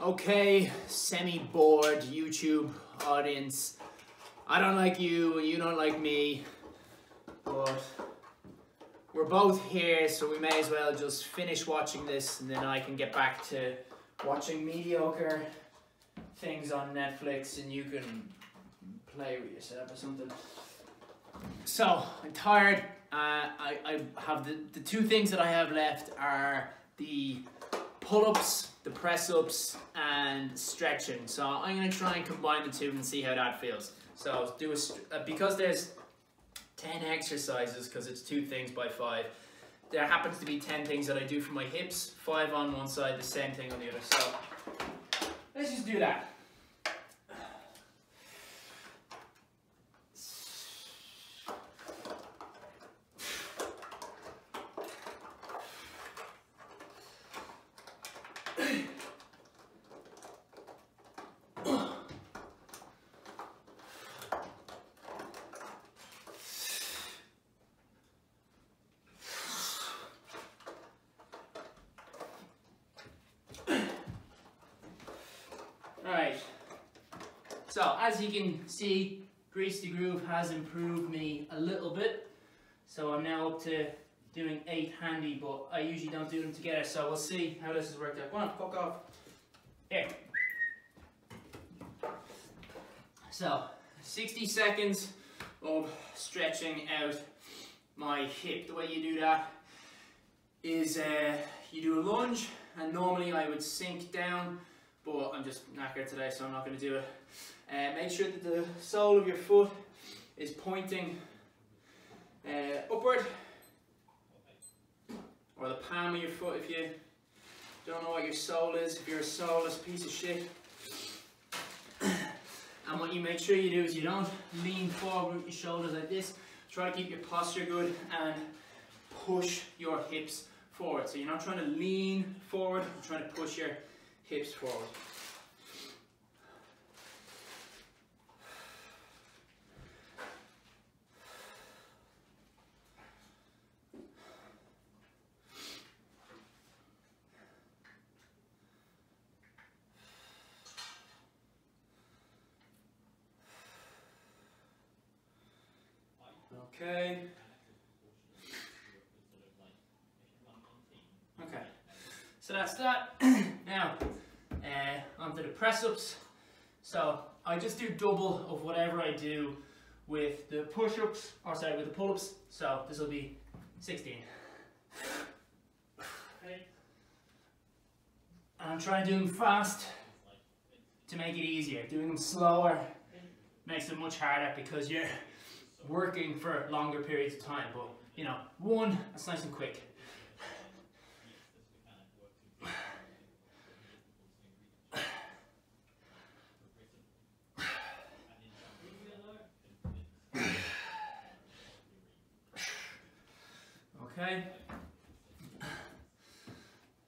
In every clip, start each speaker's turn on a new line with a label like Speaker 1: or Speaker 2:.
Speaker 1: Okay, semi-bored YouTube audience. I don't like you and you don't like me, but we're both here, so we may as well just finish watching this and then I can get back to watching mediocre things on Netflix and you can play with yourself or something. So, I'm tired. I have the two things that I have left are the pull-ups, the press-ups, and stretching. So I'm going to try and combine the two and see how that feels. So do because there's 10 exercises, because it's 2 things by 5, there happens to be 10 things that I do for my hips, 5 on one side, the same thing on the other. So let's just do that. Right, so as you can see, Grease the Groove has improved me a little bit. So I'm now up to doing 8 handy, but I usually don't do them together. So we'll see how this has worked out. Come on, fuck off. Here. So 60 seconds of stretching out my hip. The way you do that is you do a lunge, and normally I would sink down, but I'm just knackered today, so I'm not going to do it. Make sure that the sole of your foot is pointing upward, or the palm of your foot if you don't know what your sole is, if you're a soleless piece of shit. And what you make sure you do is you don't lean forward with your shoulders like this. Try to keep your posture good and push your hips forward. So you're not trying to lean forward, you're trying to push your hips forward. Okay. Okay. So that's that. Now, onto the press-ups. So I just do double of whatever I do with the push-ups, or sorry, with the pull-ups. So this will be 16. Okay. And I'm trying to do them fast to make it easier. Doing them slower makes it much harder because you're working for longer periods of time. But you know, 1, that's nice and quick. Okay,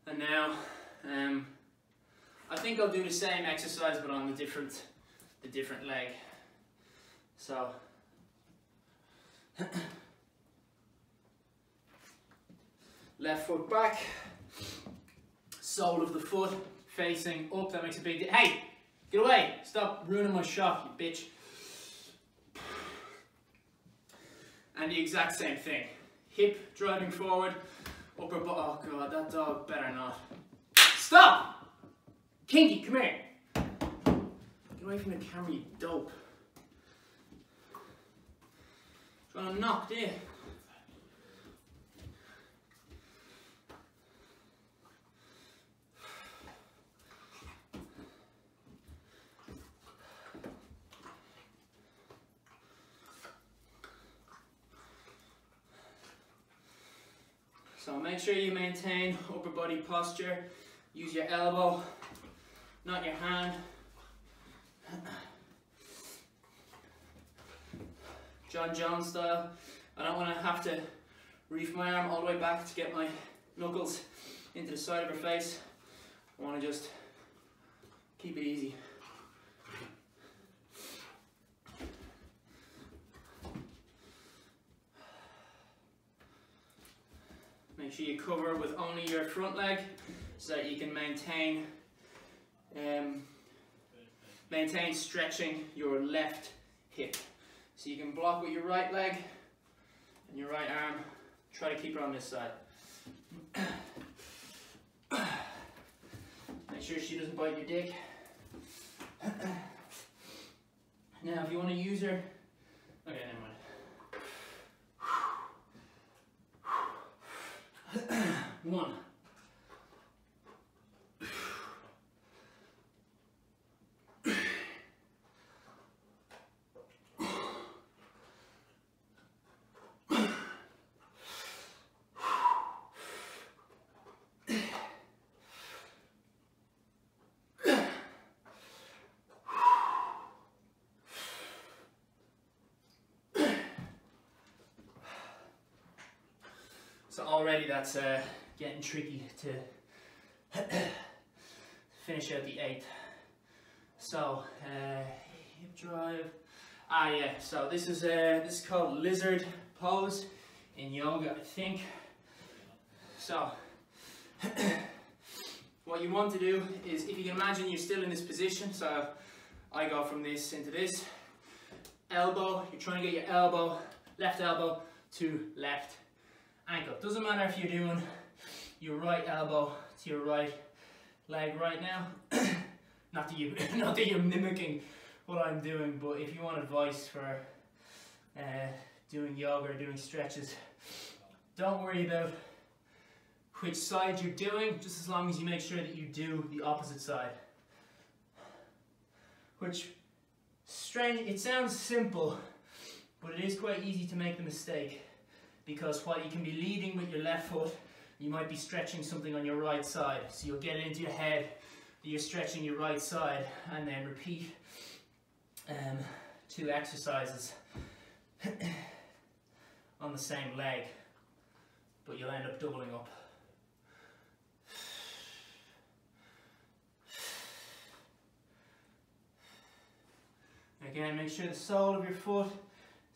Speaker 1: and now I think I'll do the same exercise but on the different leg. So left foot back, sole of the foot facing up. That makes a big difference. Hey, get away! Stop ruining my shot, you bitch. And the exact same thing. Hip driving forward, upper body. Oh god, that dog better not. Stop! Kinky, come here. Get away from the camera, you dope. Trying to knock there. So make sure you maintain upper body posture. Use your elbow, not your hand. John Jones style. I don't want to have to reef my arm all the way back to get my knuckles into the side of her face. I want to just keep it easy. Make sure you cover with only your front leg so that you can maintain Maintain stretching your left hip. So you can block with your right leg and your right arm. Try to keep her on this side. Make sure she doesn't bite your dick. Now if you want to use her, okay, never mind. 1. So already that's getting tricky to finish out the 8th. So hip drive. Yeah. So this is called lizard pose in yoga, I think. So what you want to do is, if you can imagine you're still in this position. So I go from this into this. Elbow. You're trying to get your elbow, left elbow to left ankle. Doesn't matter if you're doing your right elbow to your right leg right now. not that you're mimicking what I'm doing, but if you want advice for doing yoga or doing stretches, don't worry about which side you're doing, just as long as you make sure that you do the opposite side. Which, strange, it sounds simple, but it is quite easy to make the mistake. Because while you can be leading with your left foot, you might be stretching something on your right side. So you'll get it into your head that you're stretching your right side, and then repeat 2 exercises on the same leg, but you'll end up doubling up. Again, make sure the sole of your foot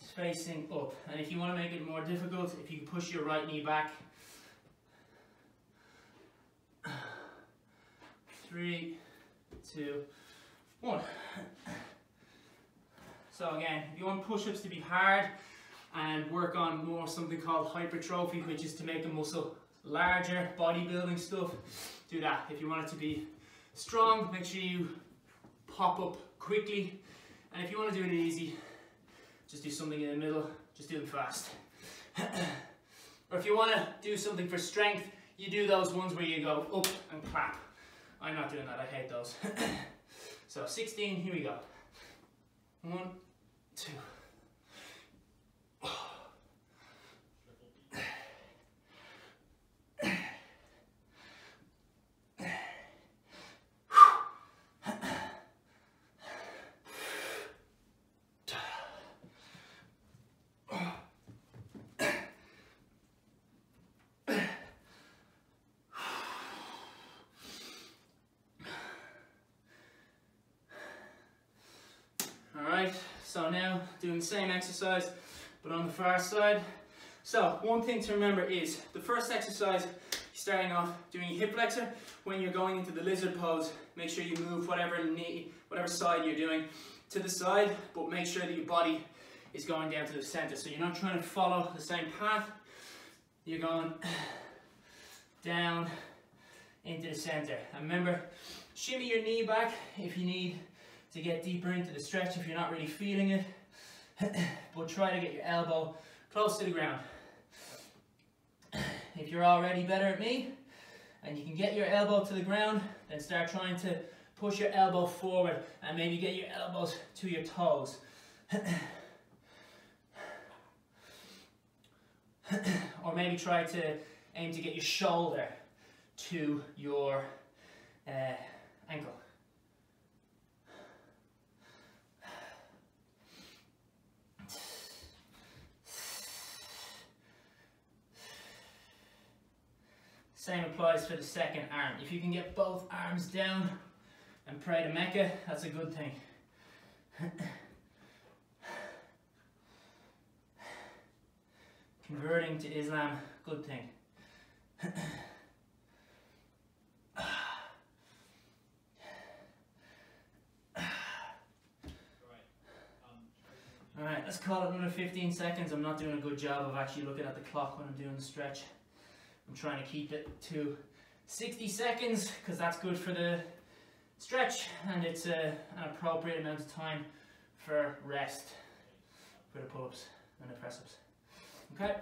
Speaker 1: is facing up, and if you want to make it more difficult, if you can push your right knee back. 3, 2, 1. So again, if you want push-ups to be hard and work on more something called hypertrophy, which is to make the muscle larger, bodybuilding stuff, do that. If you want it to be strong, make sure you pop up quickly, and if you want to do it easy, just do something in the middle, just do them fast. Or if you want to do something for strength, you do those ones where you go up and clap. I'm not doing that, I hate those. So 16, here we go. 1, 2. So now doing the same exercise but on the far side. So one thing to remember is the first exercise, starting off doing a hip flexor. When you're going into the lizard pose, make sure you move whatever side you're doing to the side, but make sure that your body is going down to the center. So you're not trying to follow the same path, you're going down into the center. And remember, shimmy your knee back if you need to get deeper into the stretch if you're not really feeling it, but try to get your elbow close to the ground. If you're already better at me and you can get your elbow to the ground, then start trying to push your elbow forward and maybe get your elbows to your toes. Or maybe try to aim to get your shoulder to your ankle. Same applies for the second arm. If you can get both arms down and pray to Mecca, that's a good thing. Converting to Islam, good thing. let's call it another 15 seconds. I'm not doing a good job of actually looking at the clock when I'm doing the stretch. I'm trying to keep it to 60 seconds because that's good for the stretch, and it's an appropriate amount of time for rest for the pull-ups and the press-ups. Okay?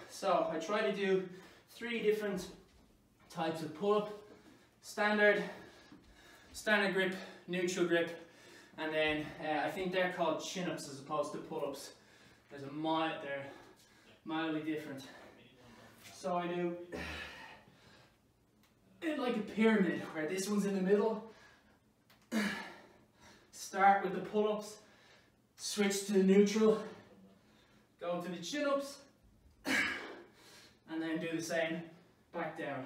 Speaker 1: So I try to do 3 different types of pull-up: standard grip, neutral grip, and then I think they're called chin-ups as opposed to pull-ups. They're mildly different. So I do it like a pyramid, where this one's in the middle. Start with the pull-ups, switch to the neutral, go into the chin-ups, and then do the same back down.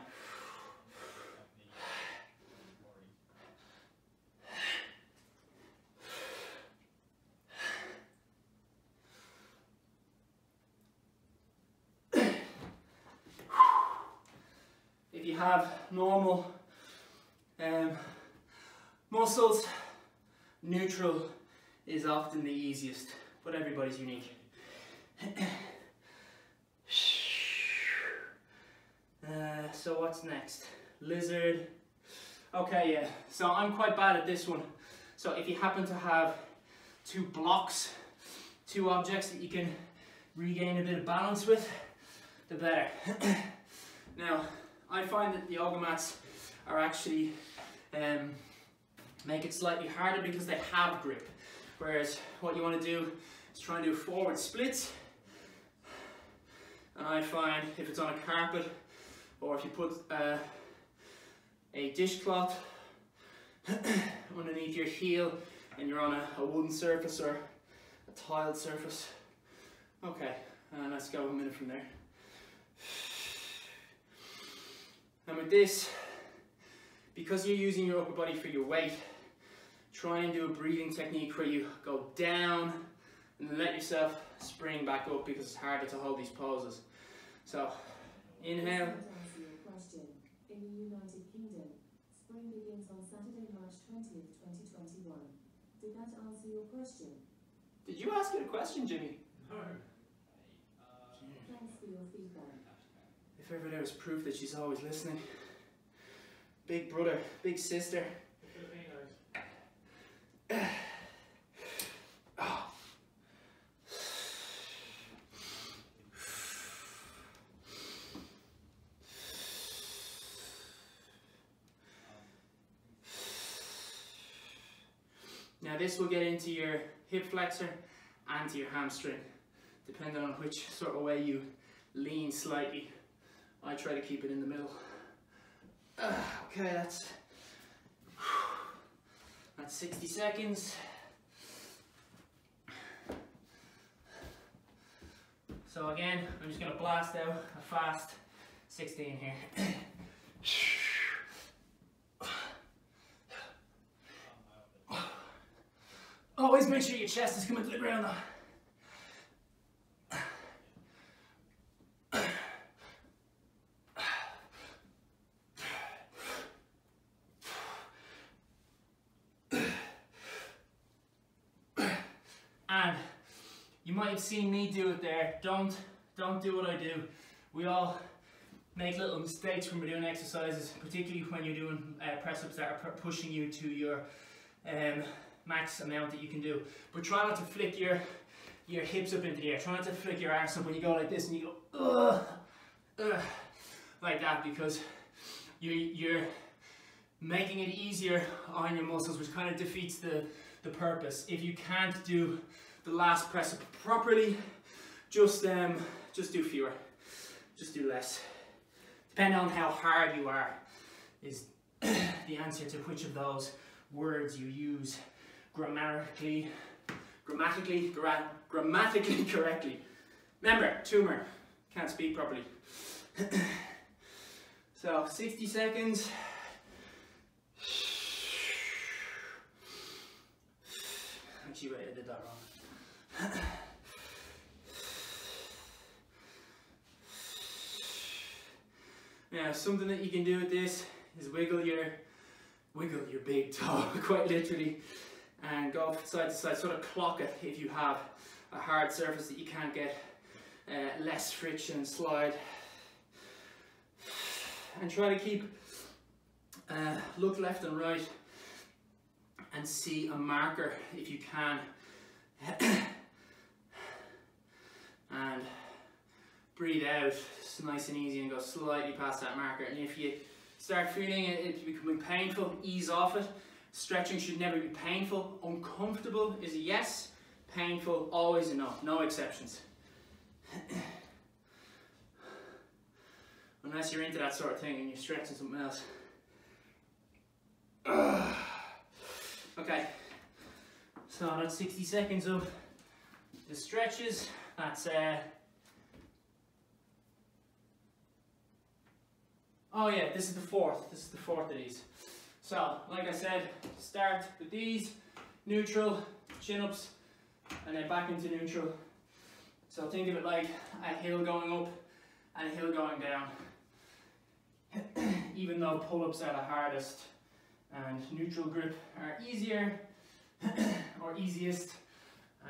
Speaker 1: If you have normal muscles, neutral is often the easiest, but everybody's unique. So what's next? Lizard. Okay, yeah, so I'm quite bad at this one. So if you happen to have 2 blocks, 2 objects that you can regain a bit of balance with, the better. Now, I find that the yoga mats are actually make it slightly harder because they have grip. Whereas what you want to do is try and do forward splits. And I find if it's on a carpet, or if you put a dishcloth underneath your heel and you're on a wooden surface or a tiled surface. Okay, let's go a minute from there. And with this, because you're using your upper body for your weight, try and do a breathing technique where you go down and then let yourself spring back up, because it's harder to hold these poses. So, inhale.
Speaker 2: In the United Kingdom, spring begins on Saturday, March 20th, 2021. Did that answer your question?
Speaker 1: Did you ask it a question, Jimmy?
Speaker 3: No.
Speaker 2: Thanks for your feedback.
Speaker 1: If ever there was proof that she's always listening. Big brother, big sister. Oh. Now this will get into your hip flexor and to your hamstring, depending on which sort of way you lean slightly. I try to keep it in the middle. Okay, that's 60 seconds. So again, I'm just going to blast out a fast 16 here. Always make sure your chest is coming to the ground though. And you might have seen me do it there. Don't do what I do. We all make little mistakes when we're doing exercises, particularly when you're doing press-ups that are pushing you to your max amount that you can do. But try not to flick your hips up into the air. Try not to flick your arse up when you go like this and you go like that, because you're making it easier on your muscles, which kind of defeats the purpose. If you can't do the last press up properly, just do fewer, just do less. Depending on how hard you are is the answer to which of those words you use grammatically correctly. Remember, tumor, can't speak properly. So 60 seconds. Actually, wait, I did that wrong. Now, something that you can do with this is wiggle your big toe, quite literally, and go side to side, sort of clock it if you have a hard surface that you can't get less friction, slide. And try to keep, look left and right and see a marker if you can. And breathe out, it's nice and easy, and go slightly past that marker. And if you start feeling it becoming painful, ease off it. Stretching should never be painful. Uncomfortable is a yes, painful always a no, no exceptions. Unless you're into that sort of thing and you're stretching something else. Okay, so that's 60 seconds of the stretches. That's oh yeah, this is the fourth. This is the fourth of these. So, like I said, start with these, neutral, chin-ups, and then back into neutral. So think of it like a hill going up and a hill going down. Even though pull-ups are the hardest and neutral grip are easier or easiest,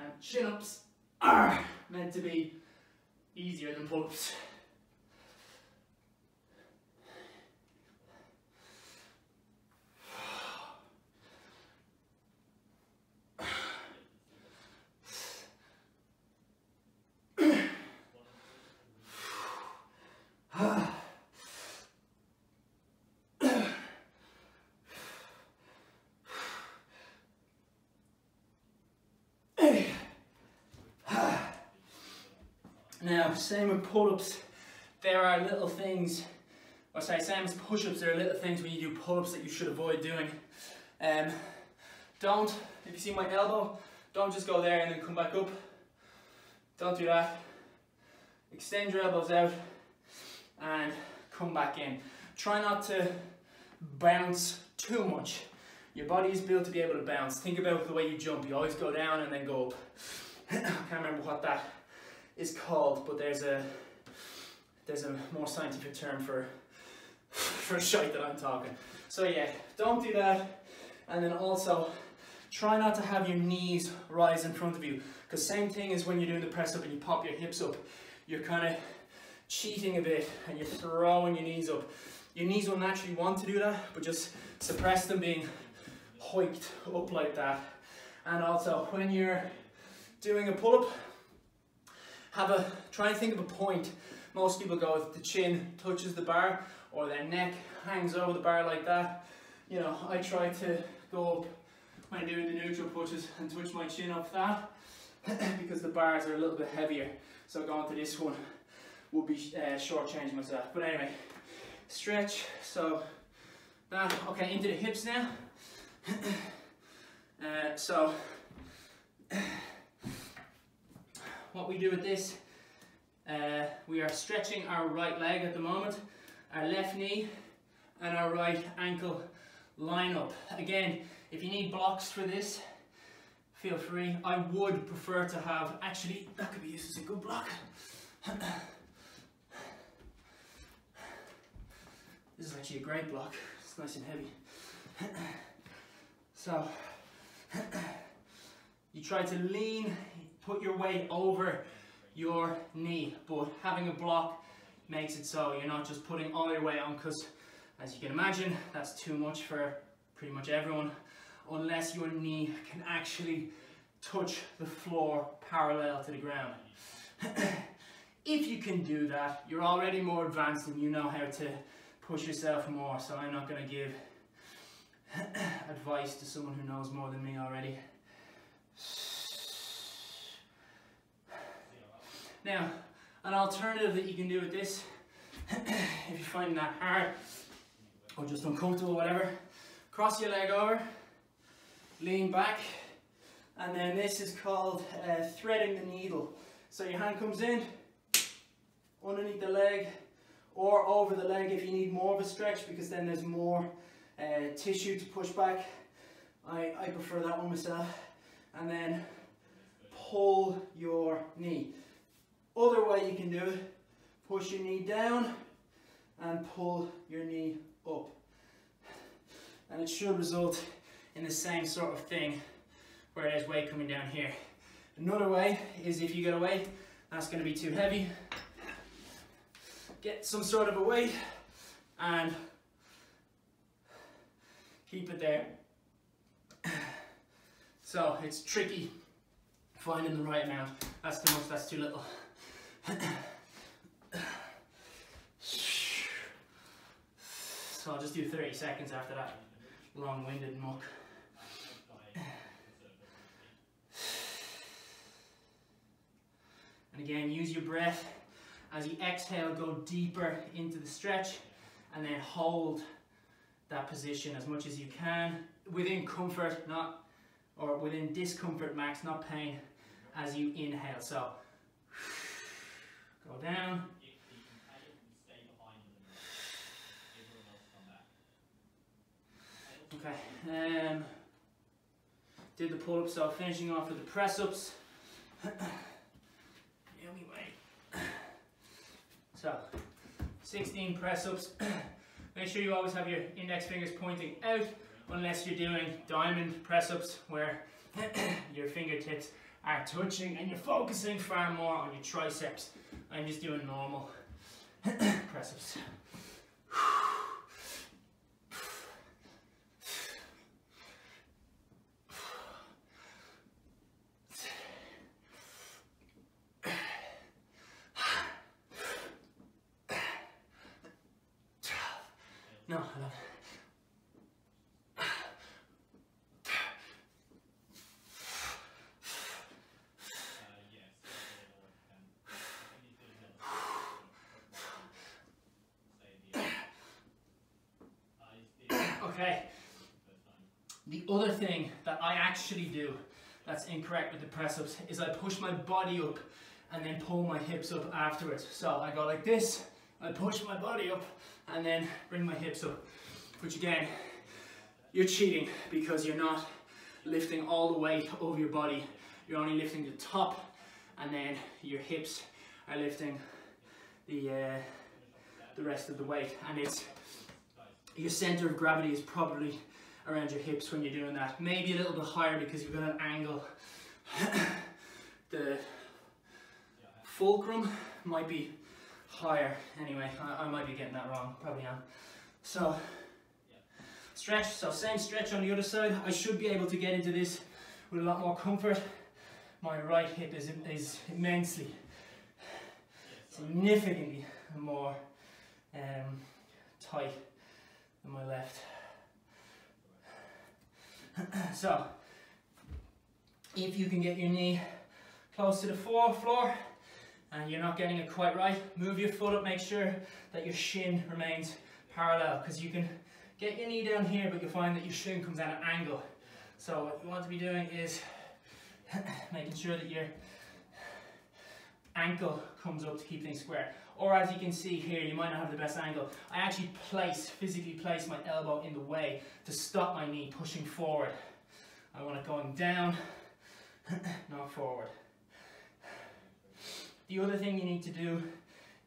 Speaker 1: and chin-ups are meant to be easier than pull-ups. Now, same with pull-ups, there are little things, or sorry, same as push-ups, there are little things when you do pull-ups that you should avoid doing. Don't, if you see my elbow, don't just go there and then come back up. Don't do that. Extend your elbows out and come back in. Try not to bounce too much. Your body is built to be able to bounce. Think about the way you jump. You always go down and then go up. I can't remember what that is called, but there's a more scientific term for shite that I'm talking. So yeah, don't do that. And then also try not to have your knees rise in front of you, because same thing as when you're doing the press up and you pop your hips up, you're kind of cheating a bit and you're throwing your knees up. Your knees will naturally want to do that, but just suppress them being hiked up like that. And also when you're doing a pull-up, try and think of a point. Most people go if the chin touches the bar or their neck hangs over the bar like that. You know, I try to go up when doing the neutral pushes and touch my chin off that because the bars are a little bit heavier. So going to this one would be shortchanging myself. But anyway, stretch. So that, okay, into the hips now. So what we do with this, we are stretching our right leg at the moment, our left knee and our right ankle line up. Again, if you need blocks for this, feel free. I would prefer to have, actually that could be used as a good block. This is actually a great block, it's nice and heavy. So, you try to lean, put your weight over your knee, but having a block makes it so you're not just putting all your weight on, because as you can imagine, that's too much for pretty much everyone, unless your knee can actually touch the floor parallel to the ground. If you can do that, you're already more advanced and you know how to push yourself more, so I'm not going to give advice to someone who knows more than me already. Now, an alternative that you can do with this, if you're finding that hard or just uncomfortable, whatever, cross your leg over, lean back, and then this is called threading the needle. So your hand comes in, underneath the leg, or over the leg if you need more of a stretch, because then there's more tissue to push back. I prefer that one myself. And then pull your knee. Other way you can do it, push your knee down and pull your knee up. And it should result in the same sort of thing where there's weight coming down here. Another way is if you get a weight that's going to be too heavy, get some sort of a weight and keep it there. So it's tricky finding the right amount. That's too much, that's too little. So I'll just do 30 seconds after that long-winded muck. And again, use your breath. As you exhale, go deeper into the stretch and then hold that position as much as you can within comfort, or within discomfort max, not pain, as you inhale. So go down. Okay, did the pull-ups, so finishing off with the press-ups. So 16 press-ups. Make sure you always have your index fingers pointing out, unless you're doing diamond press-ups where your fingertips are touching and you're focusing far more on your triceps. I'm just doing normal press-ups. No, I don't. Okay, the other thing that I actually do that's incorrect with the press-ups is I push my body up and then pull my hips up afterwards. So I go like this, I push my body up and then bring my hips up. Which again, you're cheating because you're not lifting all the weight over your body. You're only lifting the top and then your hips are lifting the rest of the weight. And it's your center of gravity is probably around your hips when you're doing that. Maybe a little bit higher because you've got an angle. The fulcrum might be higher. Anyway, I might be getting that wrong, probably am. So, stretch, so same stretch on the other side. I should be able to get into this with a lot more comfort. My right hip is immensely, significantly more tight than my left. So, if you can get your knee close to the floor and you're not getting it quite right, move your foot up, make sure that your shin remains parallel, because you can get your knee down here but you'll find that your shin comes at an angle. So what you want to be doing is making sure that your ankle comes up to keep things square. Or as you can see here, you might not have the best angle. I actually physically place my elbow in the way to stop my knee pushing forward. I want it going down, not forward. The other thing you need to do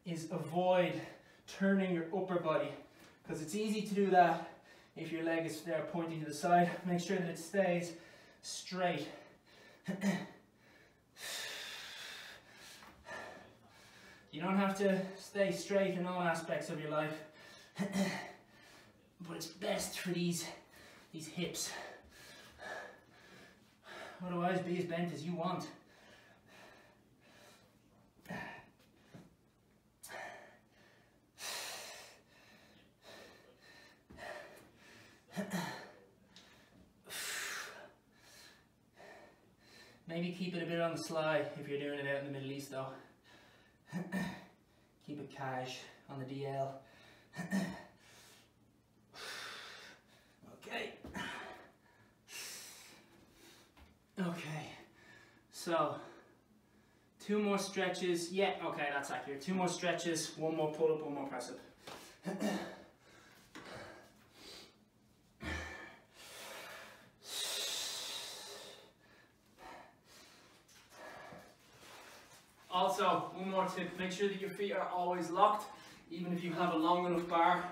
Speaker 1: is avoid turning your upper body, because it's easy to do that if your leg is there pointing to the side. Make sure that it stays straight. You don't have to stay straight in all aspects of your life, but it's best for these hips. Otherwise, be as bent as you want. Maybe keep it a bit on the slide if you're doing it out in the Middle East though. Keep it cash on the DL. Okay. Okay. So, 2 more stretches. Yeah, okay, that's accurate. 2 more stretches, 1 more pull up, 1 more press up. Also, 1 more tip, make sure that your feet are always locked. Even if you have a long enough bar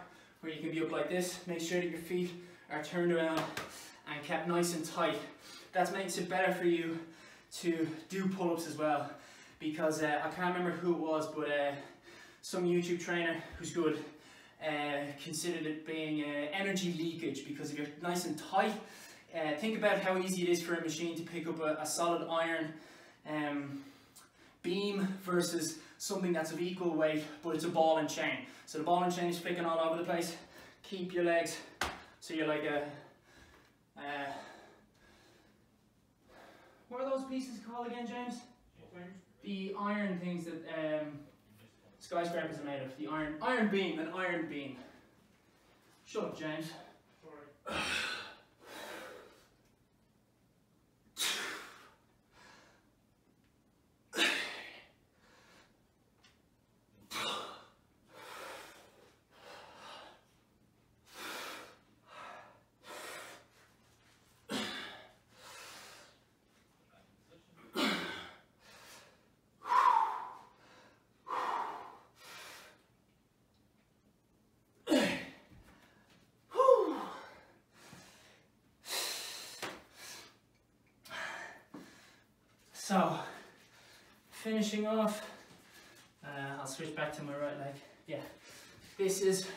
Speaker 1: where you can be up like this, make sure that your feet are turned around and kept nice and tight. that makes it better for you to do pull-ups as well, because I can't remember who it was, but some YouTube trainer who's good considered it being energy leakage, because if you're nice and tight, think about how easy it is for a machine to pick up a solid iron beam versus something that's of equal weight, but it's a ball and chain. So the ball and chain is flicking all over the place. Keep your legs so you're like a what are those pieces called again, James? The iron things that skyscrapers are made of. The iron beam, an iron beam. Shut up, James. Sorry. So, finishing off, I'll switch back to my right leg. Yeah, this is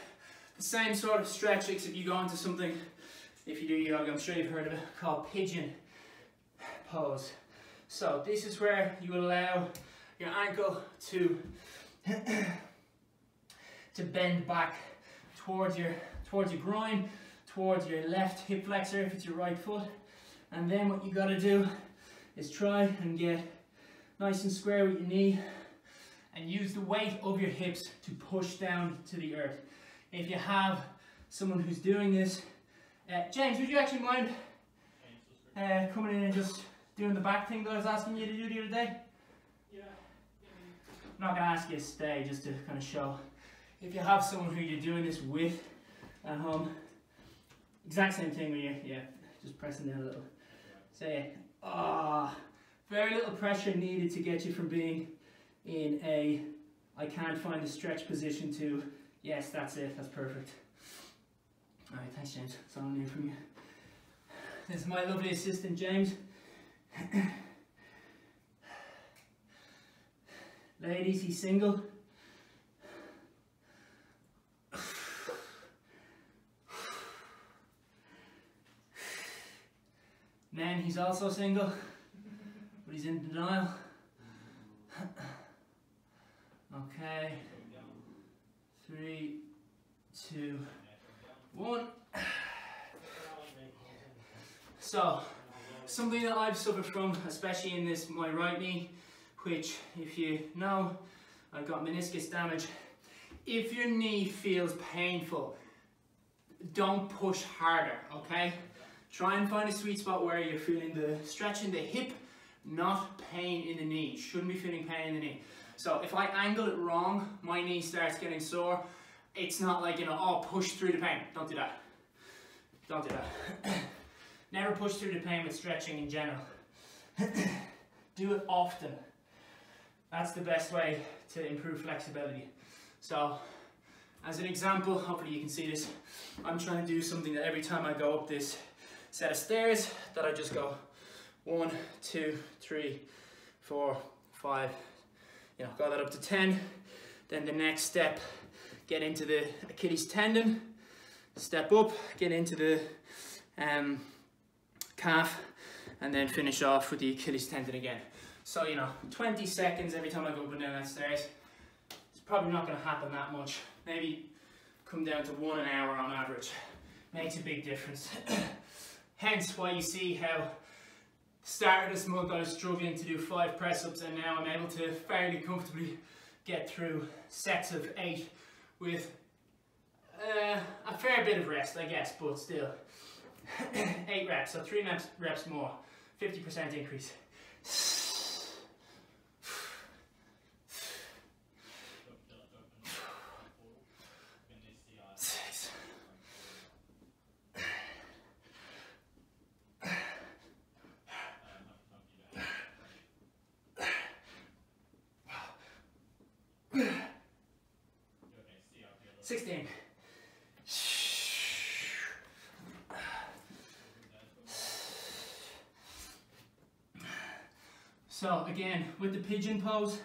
Speaker 1: the same sort of stretch, except you go into something, if you do yoga, I'm sure you've heard of it, called Pigeon Pose. So this is where you allow your ankle to bend back towards your groin, towards your left hip flexor if it's your right foot, and then what you got to do is try and get nice and square with your knee and use the weight of your hips to push down to the earth. If you have someone who's doing this, James, would you actually mind coming in and just doing the back thing that I was asking you to do the other day? Yeah. I'm not going to ask you to stay, just to kind of show. If you have someone who you're doing this with at home, exact same thing where you're just pressing down a little. Say, very little pressure needed to get you from being in a I can't find a stretch position to yes, that's it, that's perfect. Alright, thanks James, that's all I need from you. This is my lovely assistant James. Ladies, he's single. Men, he's also single, but he's in denial. Okay. 3, 2, 1. So, something that I've suffered from, especially in my right knee, which, if you know, I've got meniscus damage. If your knee feels painful, don't push harder, okay? Try and find a sweet spot where you're feeling the stretch in the hip, not pain in the knee. You shouldn't be feeling pain in the knee. So if I angle it wrong, my knee starts getting sore. It's not like, oh, push through the pain. Don't do that. Don't do that. Never push through the pain with stretching in general. Do it often. That's the best way to improve flexibility. So, as an example, hopefully you can see this, I'm trying to do something that every time I go up this set of stairs, that I just go 1, 2, 3, 4, 5, go that up to 10. Then the next step, get into the Achilles tendon, step up, get into the calf, and then finish off with the Achilles tendon again. So, 20 seconds every time I go up and down that stairs. It's probably not going to happen that much. Maybe come down to 1 hour on average. Makes a big difference. Hence why you see how start of this month I was struggling to do 5 press-ups, and now I'm able to fairly comfortably get through sets of 8 with a fair bit of rest, I guess, but still. 8 reps, so 3 reps more, 50% increase. 6. 16. 17. So again, with the pigeon pose,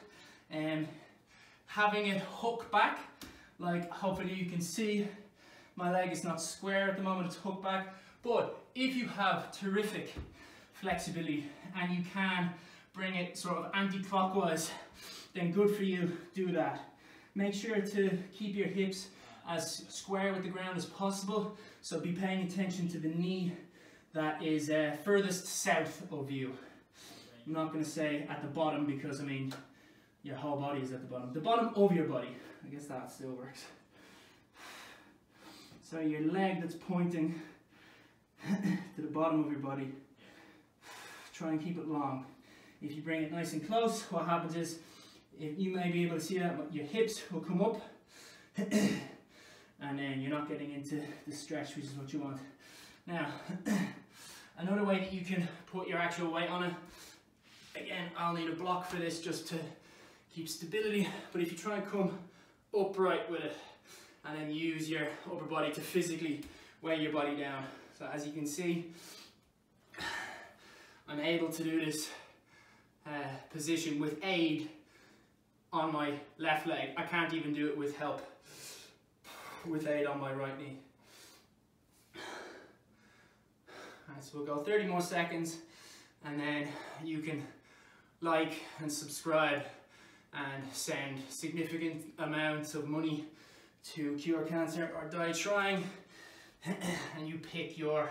Speaker 1: having it hook back, like hopefully you can see, my leg is not square at the moment, it's hooked back. But if you have terrific flexibility and you can bring it sort of anti-clockwise, then good for you, do that. Make sure to keep your hips as square with the ground as possible, so be paying attention to the knee that is furthest south of you. I'm not going to say at the bottom because I mean your whole body is at the bottom. The bottom of your body, I guess that still works. So your leg that's pointing to the bottom of your body, try and keep it long. If you bring it nice and close, what happens is, if you may be able to see that, your hips will come up and then you're not getting into the stretch, which is what you want. Now, another way that you can put your actual weight on it, again, I'll need a block for this just to keep stability, but if you try and come upright with it and then use your upper body to physically weigh your body down. So as you can see, I'm able to do this position with aid on my left leg. I can't even do it with help, with aid on my right knee. Alright, so we'll go 30 more seconds and then you can like and subscribe and send significant amounts of money to Cure Cancer or Die Trying, and you pick your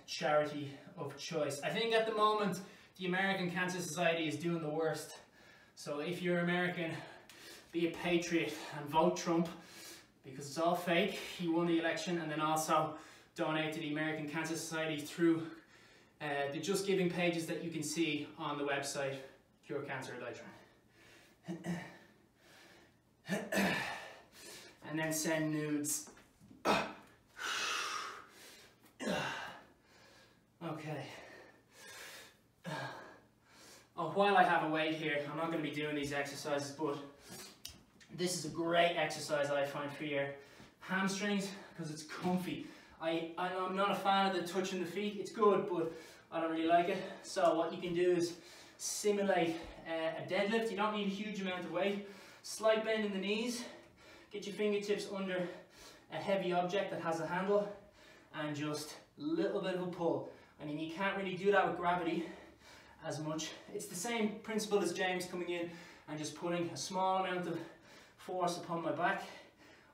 Speaker 1: charity of choice. I think at the moment the American Cancer Society is doing the worst. So if you're American, be a patriot and vote Trump, because it's all fake. He won the election, and then also donate to the American Cancer Society through the Just Giving pages that you can see on the website, Cure Cancer or Die Trying. And then send nudes. Okay. Oh, while I have a weight here, I'm not going to be doing these exercises, but this is a great exercise I find for your hamstrings because it's comfy. I'm not a fan of the touching the feet. It's good, but I don't really like it. So what you can do is simulate a deadlift. You don't need a huge amount of weight. Slight bend in the knees. Get your fingertips under a heavy object that has a handle and just a little bit of a pull. I mean, you can't really do that with gravity as much. It's the same principle as James coming in and just putting a small amount of force upon my back.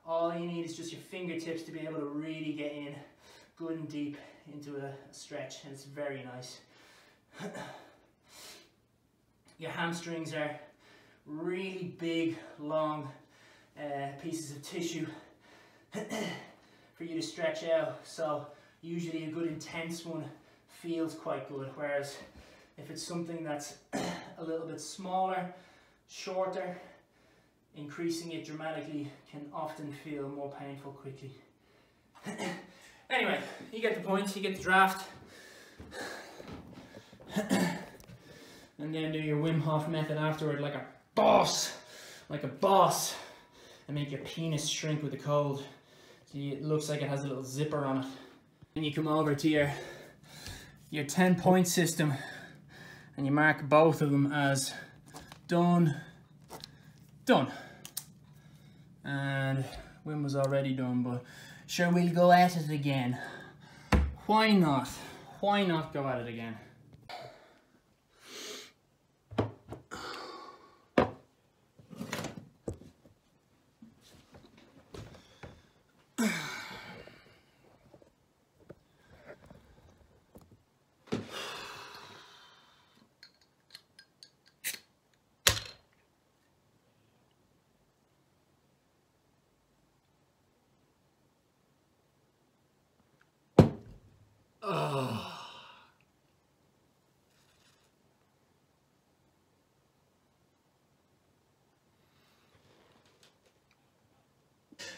Speaker 1: All you need is just your fingertips to be able to really get in good and deep into a stretch, and it's very nice. Your hamstrings are really big, long pieces of tissue for you to stretch out, so usually a good intense one feels quite good, whereas if it's something that's a little bit smaller, shorter, increasing it dramatically can often feel more painful quickly. Anyway, you get the point, you get the draft. And then do your Wim Hof method afterward like a boss, and make your penis shrink with the cold. So it looks like it has a little zipper on it. And you come over to your 10-point system and you mark both of them as done, done. And Wim was already done, but sure, we'll go at it again. Why not? Why not go at it again?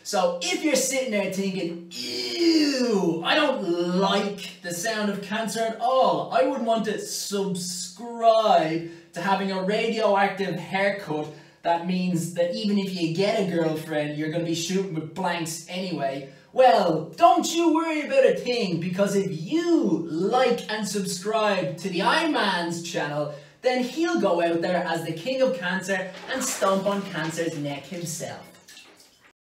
Speaker 1: So if you're sitting there thinking, ew, I don't like the sound of cancer at all, I wouldn't want to subscribe to having a radioactive haircut that means that even if you get a girlfriend, you're going to be shooting with blanks anyway. Well, don't you worry about a thing, because if you like and subscribe to the iMan's channel,
Speaker 3: then he'll go out there as the king of cancer and stomp on cancer's neck himself.